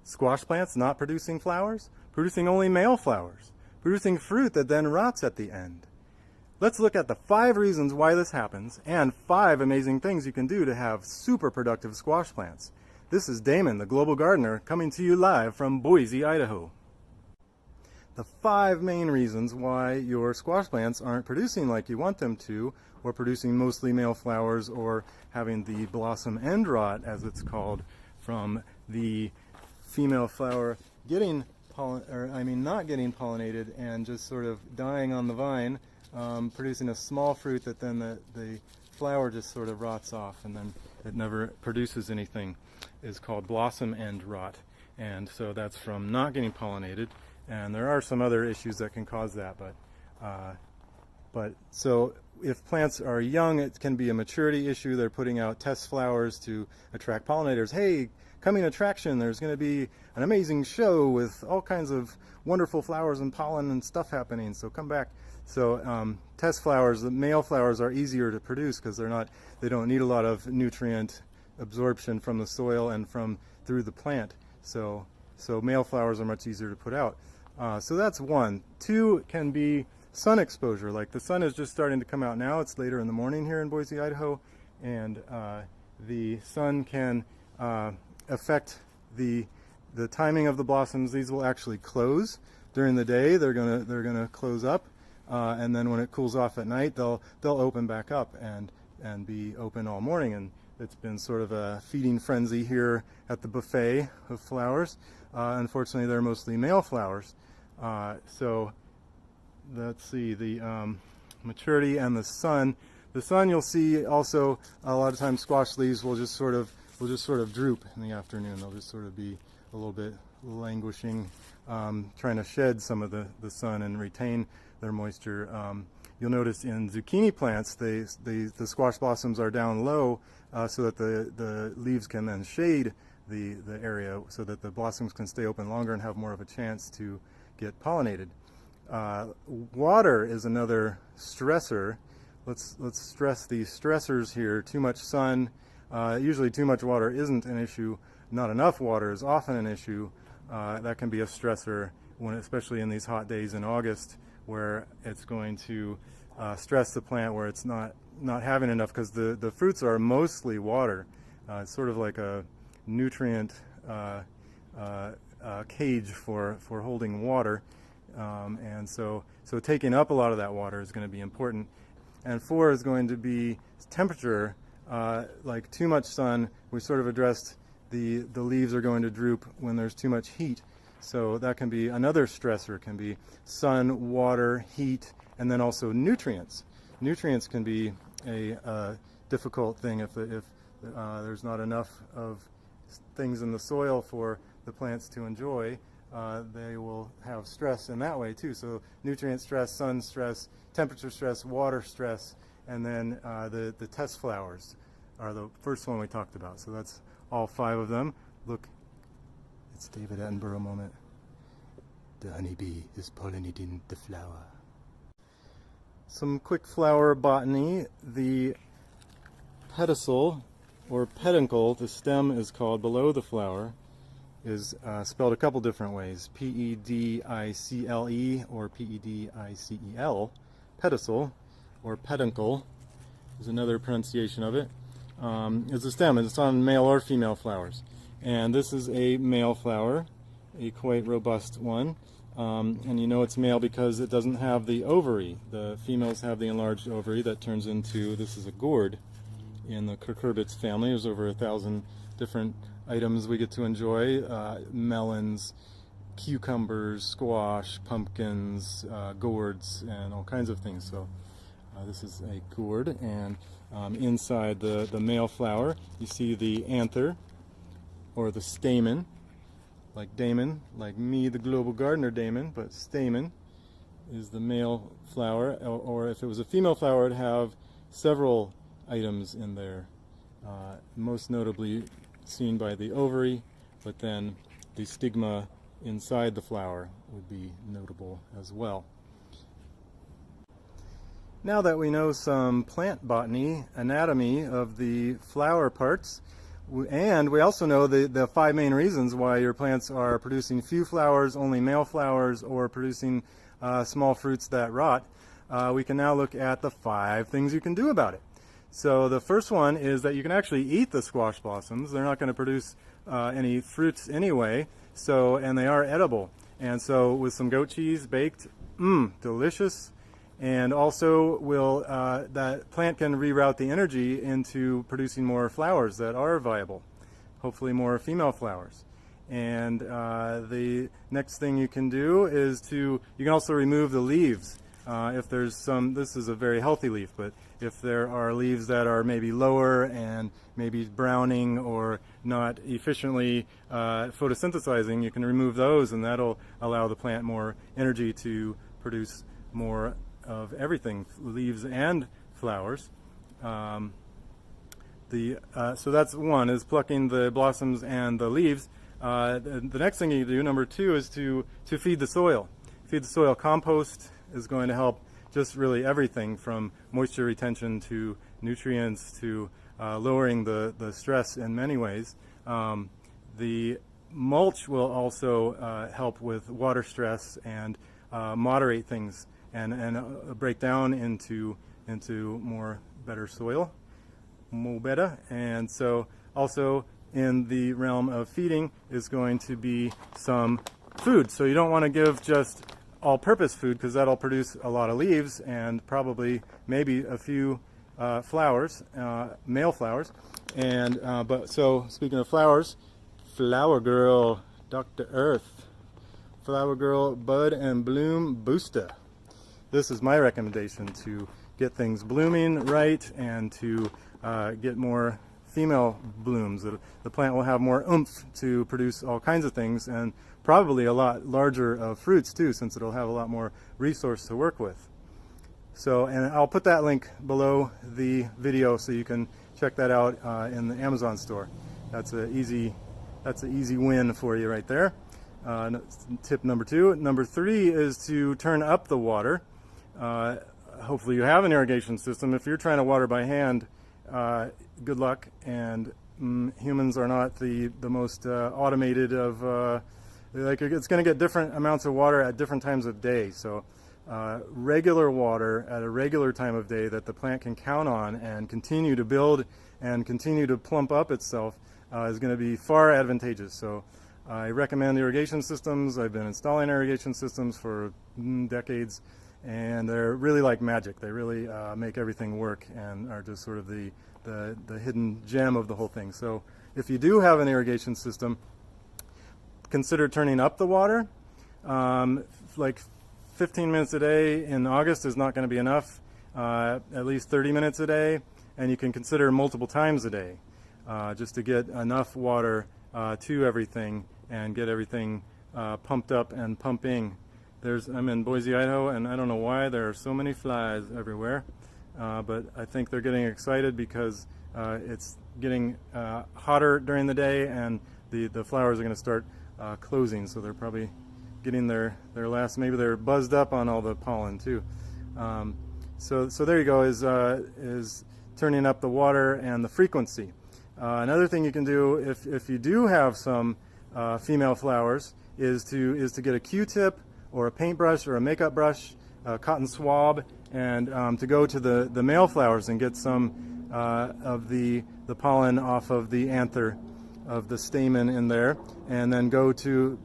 Squash plants not producing flowers, producing only male flowers, producing fruit that then rots at the end. Let's look at the 5 reasons why this happens and 5 amazing things you can do to have super productive squash plants. This is Damon, the Global Gardener, coming to you live from Boise, Idaho. The 5 main reasons why your squash plants aren't producing like you want them to, or producing mostly male flowers, or having the blossom end rot, as it's called, from the female flower not getting pollinated and just sort of dying on the vine, producing a small fruit that then the flower just sort of rots off and then it never produces anything, is called blossom end rot. And so that's from not getting pollinated. And there are some other issues that can cause that, but so if plants are young, it can be a maturity issue. They're putting out test flowers to attract pollinators. Hey, coming attraction, there's going to be an amazing show with all kinds of wonderful flowers and pollen and stuff happening, so come back. So test flowers, the male flowers, are easier to produce because they don't need a lot of nutrient absorption from the soil and through the plant. So male flowers are much easier to put out. So that's 1. 2 can be sun exposure. Like the sun is just starting to come out now. It's later in the morning here in Boise, Idaho, and the sun can affect the timing of the blossoms. These will actually close during the day. They're gonna close up, and then when it cools off at night, they'll open back up and be open all morning. And it's been sort of a feeding frenzy here at the buffet of flowers. Unfortunately, they're mostly male flowers. So let's see, the maturity and the sun. The sun, you'll see also a lot of times squash leaves will just sort of droop in the afternoon. They'll just sort of be a little bit languishing, trying to shed some of the sun and retain their moisture. You'll notice in zucchini plants, the squash blossoms are down low so that the leaves can then shade the area so that the blossoms can stay open longer and have more of a chance to get pollinated. Water is another stressor. Let's stress these stressors here. Too much sun, usually too much water isn't an issue. Not enough water is often an issue. That can be a stressor, especially in these hot days in August, where it's going to stress the plant where it's not having enough, because the fruits are mostly water. It's sort of like a nutrient cage for holding water, and so taking up a lot of that water is going to be important. And 4 is going to be temperature. Like too much sun, we sort of addressed the leaves are going to droop when there's too much heat. So that can be another stressor. Can be sun, water, heat, and then also nutrients. Nutrients can be a difficult thing if there's not enough of things in the soil for the plants to enjoy. They will have stress in that way too. So nutrient stress, sun stress, temperature stress, water stress, and then the test flowers are the first one we talked about. So that's all 5 of them. Look, it's David Attenborough moment. The honeybee is pollinating the flower. Some quick flower botany. The pedicel or peduncle, the stem is called below the flower, is spelled a couple different ways. P-E-D-I-C-L-E or P-E-D-I-C-E-L. Pedicel or peduncle is another pronunciation of it. It's a stem, and it's on male or female flowers. And this is a male flower, a quite robust one. And you know it's male because it doesn't have the ovary. The females have the enlarged ovary that turns into, this is a gourd in the cucurbits family. There's over 1,000 different items we get to enjoy. Melons, cucumbers, squash, pumpkins, gourds, and all kinds of things. So this is a gourd, and inside the male flower you see the anther or the stamen, like Damon, like me, the Global Gardener Damon, but stamen is the male flower, or if it was a female flower, it'd have several items in there, most notably seen by the ovary, but then the stigma inside the flower would be notable as well. Now that we know some plant botany, anatomy of the flower parts, And we also know the 5 main reasons why your plants are producing few flowers, only male flowers, or producing small fruits that rot. We can now look at the 5 things you can do about it. So the first one is that you can actually eat the squash blossoms. They're not going to produce any fruits anyway, and they are edible. And so with some goat cheese baked, delicious. And also that plant can reroute the energy into producing more flowers that are viable, hopefully more female flowers. And the next thing you can do is you can also remove the leaves. If there's this is a very healthy leaf, but if there are leaves that are maybe lower and maybe browning or not efficiently photosynthesizing, you can remove those, and that'll allow the plant more energy to produce more of everything, leaves and flowers. So that's one, is plucking the blossoms and the leaves. The next thing you do, number 2, is to feed the soil. Feed the soil. Compost is going to help just really everything from moisture retention to nutrients to lowering the stress in many ways. The mulch will also help with water stress and moderate things and break down into more better soil, more better. And so also in the realm of feeding is going to be some food. So you don't want to give just all-purpose food, because that'll produce a lot of leaves and probably maybe a few flowers, male flowers. And so speaking of flowers, Flower Girl, Dr. Earth, Flower Girl Bud and Bloom Booster. This is my recommendation to get things blooming right and to get more female blooms. The plant will have more oomph to produce all kinds of things, and probably a lot larger fruits too, since it'll have a lot more resource to work with. So, and I'll put that link below the video so you can check that out in the Amazon store. That's an easy win for you right there. Tip number 2. Number 3 is to turn up the water. Hopefully you have an irrigation system. If you're trying to water by hand, good luck. And humans are not the most automated of it's going to get different amounts of water at different times of day. So regular water at a regular time of day that the plant can count on and continue to build and continue to plump up itself is going to be far advantageous. So I recommend irrigation systems. I've been installing irrigation systems for decades, and they're really like magic. They really make everything work and are just sort of the hidden gem of the whole thing. So if you do have an irrigation system, consider turning up the water. Like 15 minutes a day in August is not going to be enough. At least 30 minutes a day, and you can consider multiple times a day just to get enough water to everything and get everything pumped up and pumping. I'm in Boise, Idaho, and I don't know why there are so many flies everywhere, but I think they're getting excited because it's getting hotter during the day, and the flowers are going to start closing, so they're probably getting their last, maybe they're buzzed up on all the pollen too. So there you go, is turning up the water and the frequency. Another thing you can do if you do have some female flowers is to get a Q-tip or a paintbrush or a makeup brush, a cotton swab, and to go to the male flowers and get some of the pollen off of the anther of the stamen in there, and then go to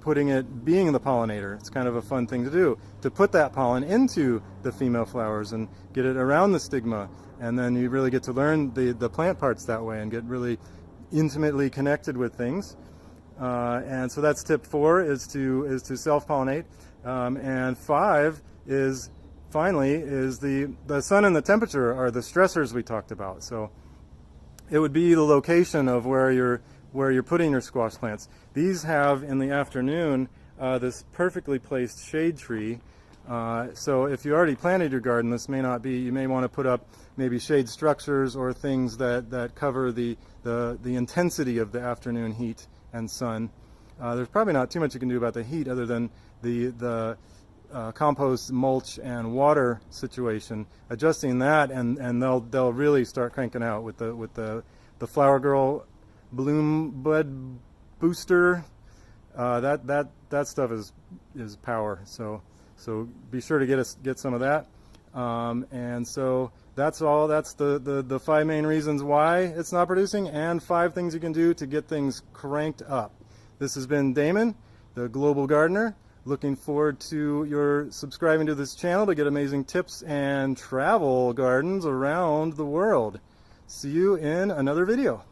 being the pollinator. It's kind of a fun thing to do, to put that pollen into the female flowers and get it around the stigma, and then you really get to learn the plant parts that way and get really intimately connected with things. And so that's tip 4, is to self-pollinate. And 5 is the sun and the temperature are the stressors we talked about. So it would be the location of where you're putting your squash plants. These have in the afternoon this perfectly placed shade tree. So if you already planted your garden, this may not be. You may want to put up maybe shade structures or things that cover the intensity of the afternoon heat and sun. There's probably not too much you can do about the heat other than the compost, mulch, and water situation. Adjusting that, and they'll really start cranking out with the Flower Girl bloom bud booster. That stuff is power. So be sure to get some of that. And so that's all. That's the 5 main reasons why it's not producing, and 5 things you can do to get things cranked up. This has been Damon, the Global Gardener. Looking forward to your subscribing to this channel to get amazing tips and travel gardens around the world. See you in another video.